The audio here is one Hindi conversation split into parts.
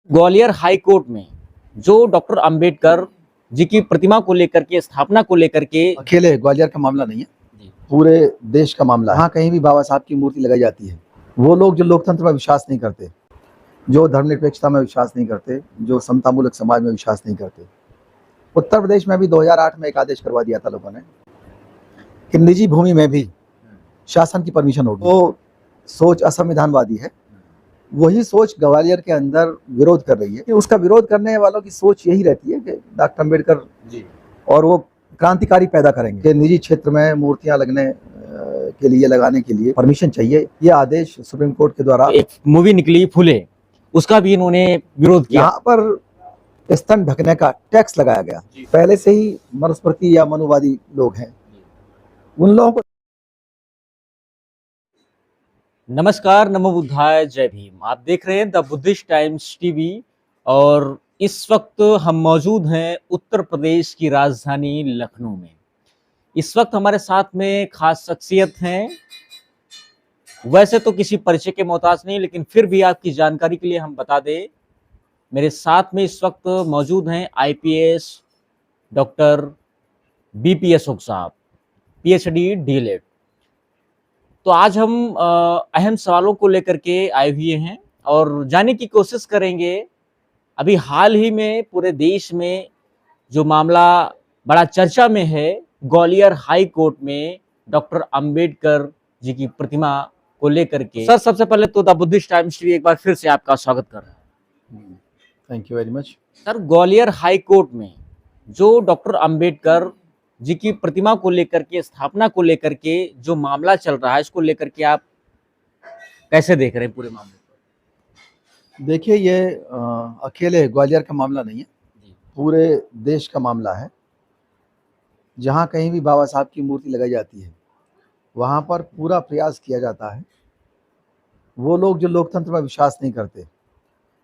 ग्वालियर हाई कोर्ट में जो डॉक्टर अंबेडकर जी की प्रतिमा को लेकर के, स्थापना को लेकर के, अकेले ग्वालियर का मामला नहीं है, पूरे देश का मामला है। जहाँ कहीं भी बाबा साहब की मूर्ति लगाई जाती है, वो लोग जो लोकतंत्र में विश्वास नहीं करते, जो धर्मनिरपेक्षता में विश्वास नहीं करते, जो समतामूलक समाज में विश्वास नहीं करते। उत्तर प्रदेश में भी 2008 में एक आदेश करवा दिया था लोगों ने कि निजी भूमि में भी शासन की परमिशन होगी। वो सोच असंविधानवादी है। वही सोच ग्वालियर के अंदर विरोध कर रही है कि उसका विरोध करने वालों की सोच यही रहती है कि डॉक्टर अम्बेडकर और वो क्रांतिकारी पैदा करेंगे कि निजी क्षेत्र में मूर्तियां लगने के लिए लगाने के लिए परमिशन चाहिए। ये आदेश सुप्रीम कोर्ट के द्वारा एक मूवी निकली फूले, उसका भी इन्होंने विरोध किया। यहाँ पर स्तन ढकने का टैक्स लगाया गया। पहले से ही मनुस्मृति या मनुवादी लोग हैं, उन लोगों को। नमस्कार, नमो बुद्धाय, जय भीम। आप देख रहे हैं द बुद्धिस्ट टाइम्स टीवी और इस वक्त हम मौजूद हैं उत्तर प्रदेश की राजधानी लखनऊ में। इस वक्त हमारे साथ में खास शख्सियत हैं। वैसे तो किसी परिचय के मोहताज नहीं, लेकिन फिर भी आपकी जानकारी के लिए हम बता दें, मेरे साथ में इस वक्त मौजूद हैं आईपीएस डॉक्टर बीपी अशोक साहब, पीएचडी डीएलएड। तो आज हम अहम सवालों को लेकर के आए हुए हैं और जानने की कोशिश करेंगे। अभी हाल ही में पूरे देश में जो मामला बड़ा चर्चा में है, ग्वालियर हाई कोर्ट में डॉक्टर अंबेडकर जी की प्रतिमा को लेकर के। सर, सबसे पहले तो द बुद्धिस्ट टाइम्स टीवी एक बार फिर से आपका स्वागत कर रहा है। Thank you very much. Sir, Gwalior high court में जो डॉक्टर अंबेडकर जी की प्रतिमा को लेकर के, स्थापना को लेकर के जो मामला चल रहा है, इसको लेकर के आप कैसे देख रहे हैं पूरे मामले को? देखिए, ये अकेले ग्वालियर का मामला नहीं है, पूरे देश का मामला है। जहाँ कहीं भी बाबा साहब की मूर्ति लगाई जाती है, वहाँ पर पूरा प्रयास किया जाता है। वो लोग जो लोकतंत्र में विश्वास नहीं करते,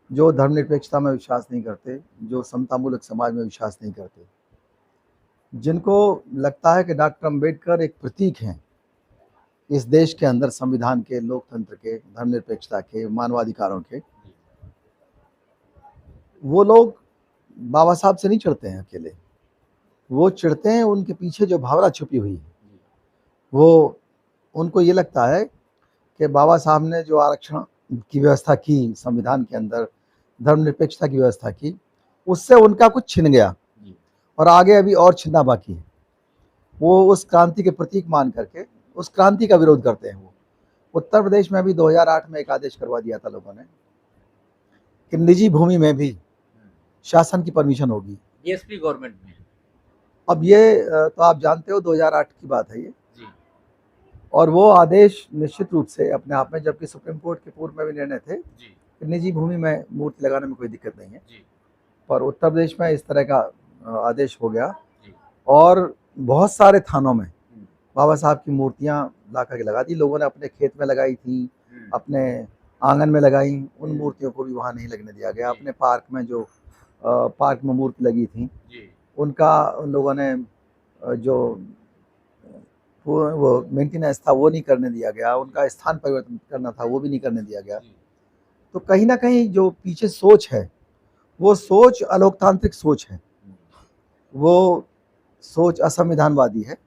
जो धर्मनिरपेक्षता में विश्वास नहीं करते, जो समतामूलक समाज में विश्वास नहीं करते, जिनको लगता है कि डॉक्टर अम्बेडकर एक प्रतीक हैं इस देश के अंदर संविधान के, लोकतंत्र के, धर्मनिरपेक्षता के, मानवाधिकारों के, वो लोग बाबा साहब से नहीं चिढ़ते हैं अकेले। वो चिढ़ते हैं उनके पीछे जो भावना छुपी हुई है। वो उनको ये लगता है कि बाबा साहब ने जो आरक्षण की व्यवस्था की संविधान के अंदर, धर्मनिरपेक्षता की व्यवस्था की, उससे उनका कुछ छिन गया और आगे अभी और छिनना बाकी है। वो उस क्रांति के प्रतीक मान करके उस क्रांति का विरोध करते हैं। वो उत्तर प्रदेश में भी 2008 में एक आदेश करवा दिया था लोगों ने कि निजी भूमि में भी शासन की परमिशन होगी। बीएसपी गवर्नमेंट में। अब ये तो आप जानते हो 2008 की बात है ये, और वो आदेश निश्चित रूप से अपने आप में, जबकि सुप्रीम कोर्ट के पूर्व में भी निर्णय थे कि निजी भूमि में मूर्ति लगाने में कोई दिक्कत नहीं है, पर उत्तर प्रदेश में इस तरह का आदेश हो गया और बहुत सारे थानों में बाबा साहब की मूर्तियां ला करके लगा दी। लोगों ने अपने खेत में लगाई थी, अपने आंगन में लगाई, उन मूर्तियों को भी वहाँ नहीं लगने दिया गया। अपने पार्क में जो पार्क में मूर्ति लगी थी, उनका उन लोगों ने जो वो मेंटेनेंस था वो नहीं करने दिया गया। उनका स्थान परिवर्तन करना था वो भी नहीं करने दिया गया। तो कहीं ना कहीं जो पीछे सोच है, वो सोच अलोकतांत्रिक सोच है, वो सोच असंविधानवादी है।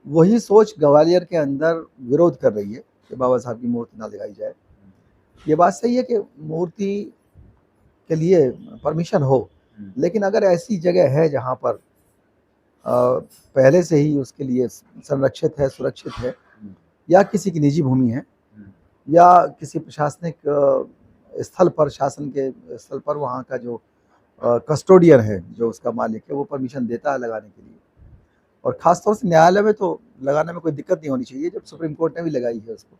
वही सोच ग्वालियर के अंदर विरोध कर रही है कि बाबा साहब की मूर्ति ना लगाई जाए। ये बात सही है कि मूर्ति के लिए परमिशन हो, लेकिन अगर ऐसी जगह है जहाँ पर पहले से ही उसके लिए संरक्षित है, सुरक्षित है, या किसी की निजी भूमि है, या किसी प्रशासनिक स्थल पर, शासन के स्थल पर वहाँ का जो कस्टोडियन है, जो उसका मालिक है, वो परमिशन देता है लगाने के लिए, और ख़ासतौर से न्यायालय में तो लगाने में कोई दिक्कत नहीं होनी चाहिए, जब सुप्रीम कोर्ट ने भी लगाई है उसको।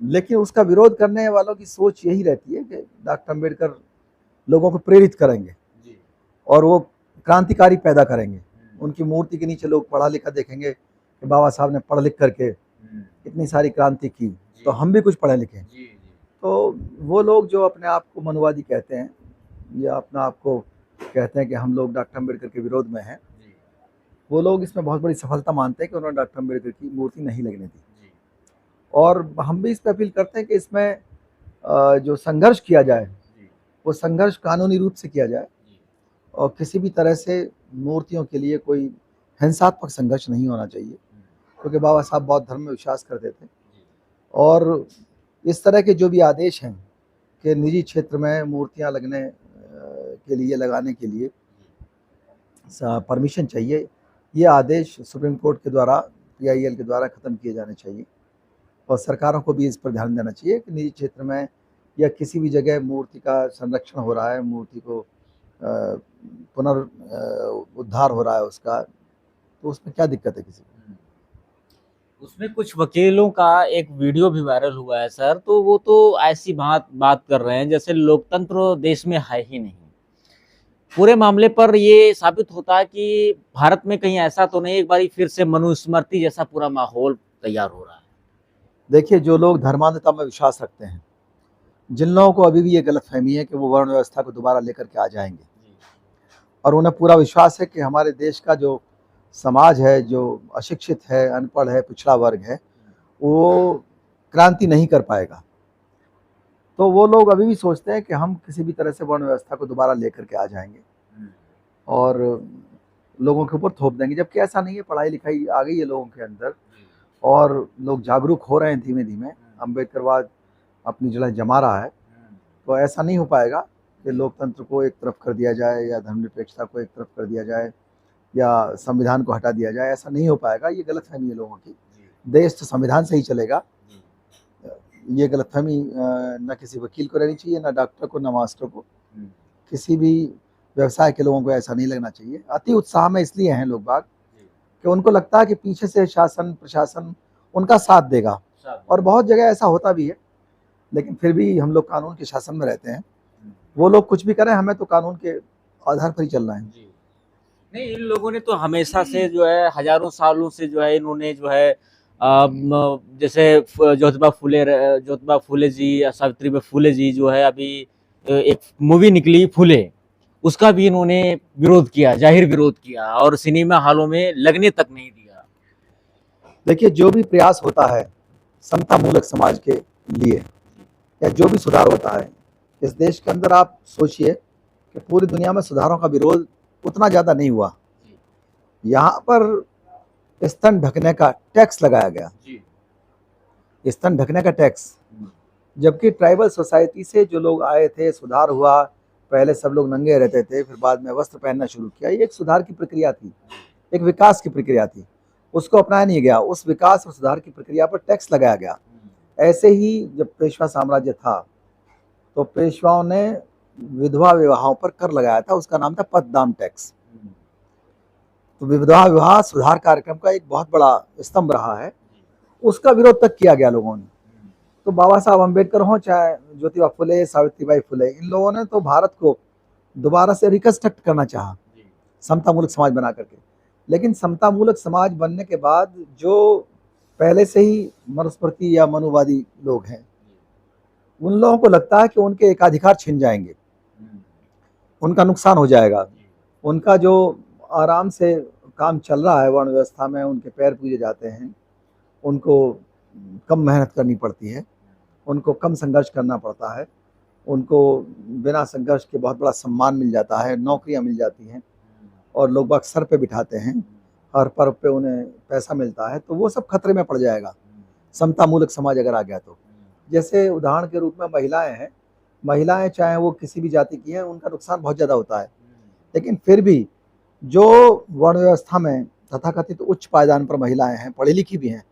लेकिन उसका विरोध करने वालों की सोच यही रहती है कि डॉक्टर अम्बेडकर लोगों को प्रेरित करेंगे और वो क्रांतिकारी पैदा करेंगे। उनकी मूर्ति के नीचे लोग पढ़ा लिखा देखेंगे कि बाबा साहब ने पढ़ लिख करके इतनी सारी क्रांति की, तो हम भी कुछ पढ़े लिखे। तो वो लोग जो अपने आप को मनुवादी कहते हैं या अपना आप को कहते हैं कि हम लोग डॉक्टर अम्बेडकर के विरोध में हैं, वो लोग इसमें बहुत बड़ी सफलता मानते हैं कि उन्होंने डॉक्टर अम्बेडकर की मूर्ति नहीं लगने दी। और हम भी इस पर अपील करते हैं कि इसमें जो संघर्ष किया जाए वो संघर्ष कानूनी रूप से किया जाए और किसी भी तरह से मूर्तियों के लिए कोई हिंसात्मक संघर्ष नहीं होना चाहिए, क्योंकि बाबा साहब बौद्ध धर्म में विश्वास करते थे। और इस तरह के जो भी आदेश हैं कि निजी क्षेत्र में मूर्तियां लगने के लिए लगाने के लिए परमिशन चाहिए, ये आदेश सुप्रीम कोर्ट के द्वारा, PIL के द्वारा ख़त्म किए जाने चाहिए। और सरकारों को भी इस पर ध्यान देना चाहिए कि निजी क्षेत्र में या किसी भी जगह मूर्ति का संरक्षण हो रहा है, मूर्ति को पुनर्उद्धार हो रहा है उसका, तो उसमें क्या दिक्कत है किसी को। उसमें कुछ वकीलों का एक वीडियो भी वायरल हुआ है सर, तो वो तो ऐसी बात कर रहे हैं जैसे लोकतंत्र देश में है ही नहीं। पूरे मामले पर ये साबित होता है कि भारत में कहीं ऐसा तो नहीं, एक बार फिर से मनुस्मृति जैसा पूरा माहौल तैयार हो रहा है। देखिए, जो लोग धर्मांधता में विश्वास रखते हैं, जिन लोगों को अभी भी ये गलतफहमी है कि वो वर्ण व्यवस्था को दोबारा लेकर के आ जाएंगे, और उन्हें पूरा विश्वास है कि हमारे देश का जो समाज है, जो अशिक्षित है, अनपढ़ है, पिछड़ा वर्ग है, वो क्रांति नहीं कर पाएगा, तो वो लोग अभी भी सोचते हैं कि हम किसी भी तरह से वर्ण व्यवस्था को दोबारा लेकर के आ जाएंगे और लोगों के ऊपर थोप देंगे, जबकि ऐसा नहीं है। पढ़ाई लिखाई आ गई है लोगों के अंदर और लोग जागरूक हो रहे हैं धीमे धीमे। अम्बेडकरवाद अपनी जगह जमा रहा है, तो ऐसा नहीं हो पाएगा कि लोकतंत्र को एक तरफ कर दिया जाए या धर्मनिरपेक्षता को एक तरफ कर दिया जाए या संविधान को हटा दिया जाए। ऐसा नहीं हो पाएगा, ये गलतफहमी है लोगों की। देश तो संविधान से ही चलेगा। ये गलतफहमी न किसी वकील को रहनी चाहिए, न डॉक्टर को, न मास्टर को, किसी भी व्यवसाय के लोगों को ऐसा नहीं लगना चाहिए। अति उत्साह में इसलिए हैं लोग बाग कि उनको लगता है कि पीछे से शासन प्रशासन उनका साथ देगा, और बहुत जगह ऐसा होता भी है, लेकिन फिर भी हम लोग कानून के शासन में रहते हैं। वो लोग कुछ भी करें, हमें तो कानून के आधार पर ही चलना है। नहीं, इन लोगों ने तो हमेशा से जो है, हजारों सालों से जो है, इन्होंने जो है जैसे ज्योतिबा फुले जी या सावित्रीबाई फुले जी जो है, अभी एक मूवी निकली फुले, उसका भी इन्होंने विरोध किया, जाहिर विरोध किया, और सिनेमा हॉलों में लगने तक नहीं दिया। देखिए, जो भी प्रयास होता है समता मूलक समाज के लिए, या जो भी सुधार होता है इस देश के अंदर, आप सोचिए कि पूरी दुनिया में सुधारों का विरोध उतना ज़्यादा नहीं हुआ। यहाँ पर स्तन ढकने का टैक्स लगाया गया, स्तन ढकने का टैक्स, जबकि ट्राइबल सोसाइटी से जो लोग आए थे, सुधार हुआ। पहले सब लोग नंगे रहते थे, फिर बाद में वस्त्र पहनना शुरू किया। ये एक सुधार की प्रक्रिया थी, एक विकास की प्रक्रिया थी, उसको अपनाया नहीं गया। उस विकास और सुधार की प्रक्रिया पर टैक्स लगाया गया। ऐसे ही जब पेशवा साम्राज्य था, तो पेशवाओं ने विधवा विवाहों पर कर लगाया था, उसका नाम था पतदान टैक्स। तो विधवा विवाह सुधार कार्यक्रम का एक बहुत बड़ा स्तंभ रहा है, उसका विरोध तक किया गया लोगों ने। तो बाबा साहब अम्बेडकर हों, चाहे ज्योतिबा फुले, सावित्रीबाई फुले, इन लोगों ने तो भारत को दोबारा से रिकंस्ट्रक्ट करना चाहा, समता मूलक समाज बना करके। लेकिन समता मूलक समाज बनने के बाद जो पहले से ही मनुस्मृति या मनुवादी लोग हैं, उन लोगों को लगता है कि उनके एकाधिकार छिन जाएंगे, उनका नुकसान हो जाएगा। उनका जो आराम से काम चल रहा है वर्ण व्यवस्था में, उनके पैर पूजे जाते हैं, उनको कम मेहनत करनी पड़ती है, उनको कम संघर्ष करना पड़ता है, उनको बिना संघर्ष के बहुत बड़ा सम्मान मिल जाता है, नौकरियां मिल जाती हैं, और लोग बाग सर पे बिठाते हैं, हर पर्व पे उन्हें पैसा मिलता है। तो वो सब खतरे में पड़ जाएगा समता मूलक समाज अगर आ गया तो। जैसे उदाहरण के रूप में महिलाएं हैं, महिलाएं चाहे वो किसी भी जाति की हैं, उनका नुकसान बहुत ज़्यादा होता है। लेकिन फिर भी जो वर्ण व्यवस्था में तथाकथित उच्च पायदान पर महिलाएं हैं, पढ़ी लिखी भी हैं,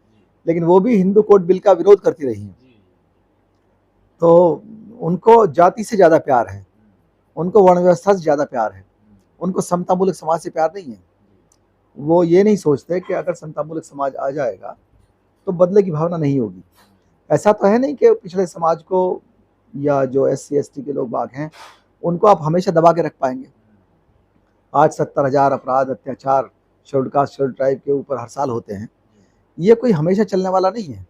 लेकिन वो भी हिंदू कोड बिल का विरोध करती रही हैं। तो उनको जाति से ज़्यादा प्यार है, उनको वर्ण व्यवस्था से ज़्यादा प्यार है, उनको समता मूलक समाज से प्यार नहीं है। वो ये नहीं सोचते कि अगर समता मूलक समाज आ जाएगा तो बदले की भावना नहीं होगी। ऐसा तो है नहीं कि पिछड़े समाज को या जो SC ST के लोग बाग हैं, उनको आप हमेशा दबा के रख पाएंगे। आज 70,000 अपराध, अत्याचार शेड्यूल्ड कास्ट, शेड्यूल्ड ट्राइब के ऊपर हर साल होते हैं। ये कोई हमेशा चलने वाला नहीं है,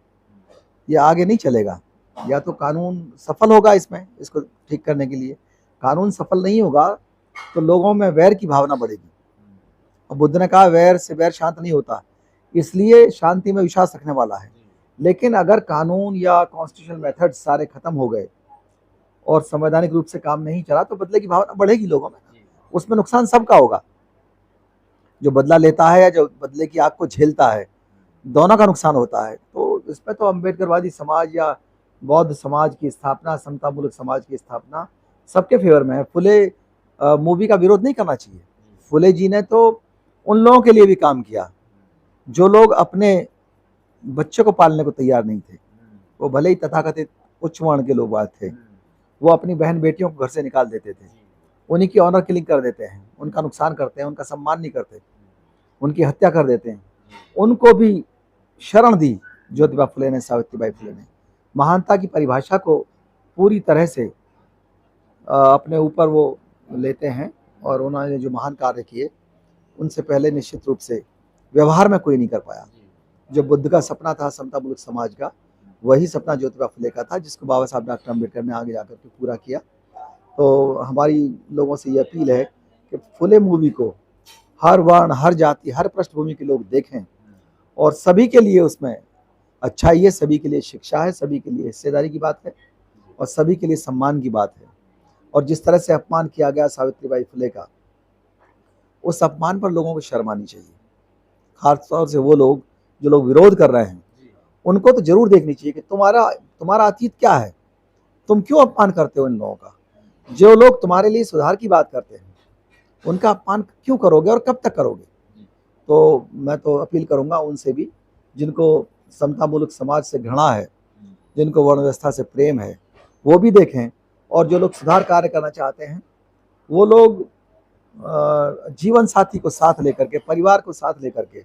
ये आगे नहीं चलेगा। या तो कानून सफल होगा इसमें, इसको ठीक करने के लिए। कानून सफल नहीं होगा तो लोगों में वैर की भावना बढ़ेगी, और बुद्ध ने कहा वैर से वैर शांत नहीं होता, इसलिए शांति में विश्वास रखने वाला है। लेकिन अगर कानून या कॉन्स्टिट्यूशनल मेथड सारे खत्म हो गए और संवैधानिक रूप से काम नहीं चला तो बदले की भावना बढ़ेगी लोगों में, उसमें नुकसान सबका होगा। जो बदला लेता है या जो बदले की आग को झेलता है, दोनों का नुकसान होता है। तो इसमें तो अम्बेडकरवादी समाज या बौद्ध समाज की स्थापना, समतामूलक समाज की स्थापना सबके फेवर में है। फुले मूवी का विरोध नहीं करना चाहिए। फुले जी ने तो उन लोगों के लिए भी काम किया जो लोग अपने बच्चों को पालने को तैयार नहीं थे। वो भले ही तथाकथित उच्च वर्ण के लोग बात थे, वो अपनी बहन बेटियों को घर से निकाल देते थे, उन्हीं की ऑनर किलिंग कर देते हैं, उनका नुकसान करते हैं, उनका सम्मान नहीं करते, उनकी हत्या कर देते हैं। उनको भी शरण दी ज्योतिबा फुले ने, सावित्रीबाई फुले ने। महानता की परिभाषा को पूरी तरह से अपने ऊपर वो लेते हैं और उन्होंने जो महान कार्य किए उनसे पहले निश्चित रूप से व्यवहार में कोई नहीं कर पाया। जो बुद्ध का सपना था समतामूलक समाज का, वही सपना ज्योतिबा फुले का था, जिसको बाबा साहब डॉक्टर अम्बेडकर ने आगे जाकर के पूरा किया। तो हमारी लोगों से ये अपील है कि फुले मूवी को हर वर्ण, हर जाति, हर पृष्ठभूमि के लोग देखें और सभी के लिए उसमें अच्छाई है, सभी के लिए शिक्षा है, सभी के लिए हिस्सेदारी की बात है और सभी के लिए सम्मान की बात है। और जिस तरह से अपमान किया गया सावित्रीबाई फुले का, उस अपमान पर लोगों को शर्म आनी चाहिए। खासतौर से वो लोग जो लोग विरोध कर रहे हैं, उनको तो जरूर देखनी चाहिए कि तुम्हारा अतीत क्या है, तुम क्यों अपमान करते हो इन लोगों का। जो लोग तुम्हारे लिए सुधार की बात करते हैं, उनका अपमान क्यों करोगे और कब तक करोगे। तो मैं तो अपील करूंगा उनसे भी, जिनको समतामूलक समाज से घृणा है, जिनको वर्ण व्यवस्था से प्रेम है, वो भी देखें। और जो लोग सुधार कार्य करना चाहते हैं, वो लोग जीवन साथी को साथ लेकर के, परिवार को साथ लेकर के,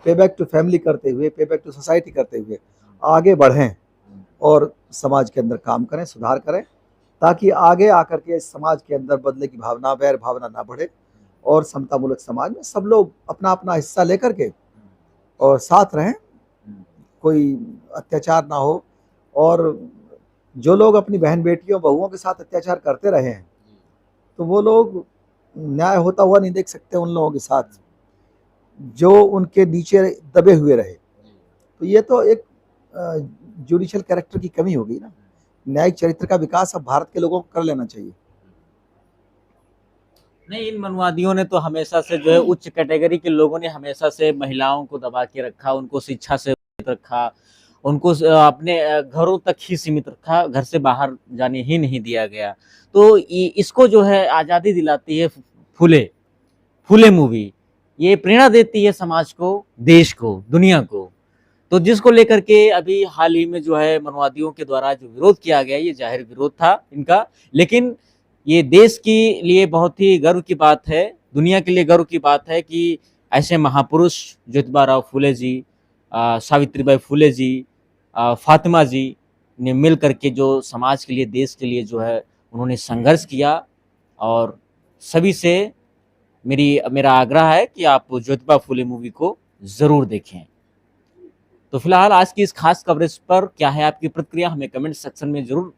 पे बैक टू फैमिली करते हुए, पे बैक टू सोसाइटी करते हुए आगे बढ़ें और समाज के अंदर काम करें, सुधार करें, ताकि आगे आकर के इस समाज के अंदर बदले की भावना, वैर भावना ना बढ़े और समतामूलक समाज में सब लोग अपना अपना हिस्सा लेकर के और साथ रहें, कोई अत्याचार ना हो। और जो लोग अपनी बहन बेटियों, बहुओं के साथ अत्याचार करते रहे हैं, तो वो लोग न्याय होता हुआ नहीं देख सकते उन लोगों के साथ जो उनके नीचे दबे हुए रहे। तो ये तो एक जुडिशियल कैरेक्टर की कमी हो गई ना। न्यायिक चरित्र का विकास अब भारत के लोगों को कर लेना चाहिए। नहीं, इन मनुवादियों ने तो हमेशा से जो है उच्च कैटेगरी के लोगों ने हमेशा से महिलाओं को दबा के रखा, उनको शिक्षा से वंचित रखा, उनको अपने घरों तक ही सीमित रखा, घर से बाहर जाने ही नहीं दिया गया। तो इसको जो है आज़ादी दिलाती है फुले मूवी, ये प्रेरणा देती है समाज को, देश को, दुनिया को। तो जिसको लेकर के अभी हाल ही में जो है मनुवादियों के द्वारा जो विरोध किया गया, ये जाहिर विरोध था इनका, लेकिन ये देश के लिए बहुत ही गर्व की बात है, दुनिया के लिए गर्व की बात है कि ऐसे महापुरुष ज्योतिबा फुले जी, सावित्रीबाई फुले जी, फातिमा जी ने मिल करके जो समाज के लिए, देश के लिए जो है उन्होंने संघर्ष किया। और सभी से मेरा आग्रह है कि आप ज्योतिबा फुले मूवी को ज़रूर देखें। तो फिलहाल आज की इस खास कवरेज पर क्या है आपकी प्रतिक्रिया, हमें कमेंट सेक्शन में जरूर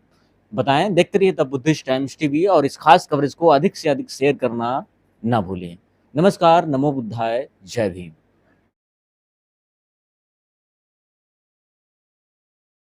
बताएं। देखते रहिए द बुद्धिस्ट टाइम्स टीवी और इस खास कवरेज को अधिक से अधिक शेयर करना ना भूलें। नमस्कार, नमो बुद्धाय, जय भीम।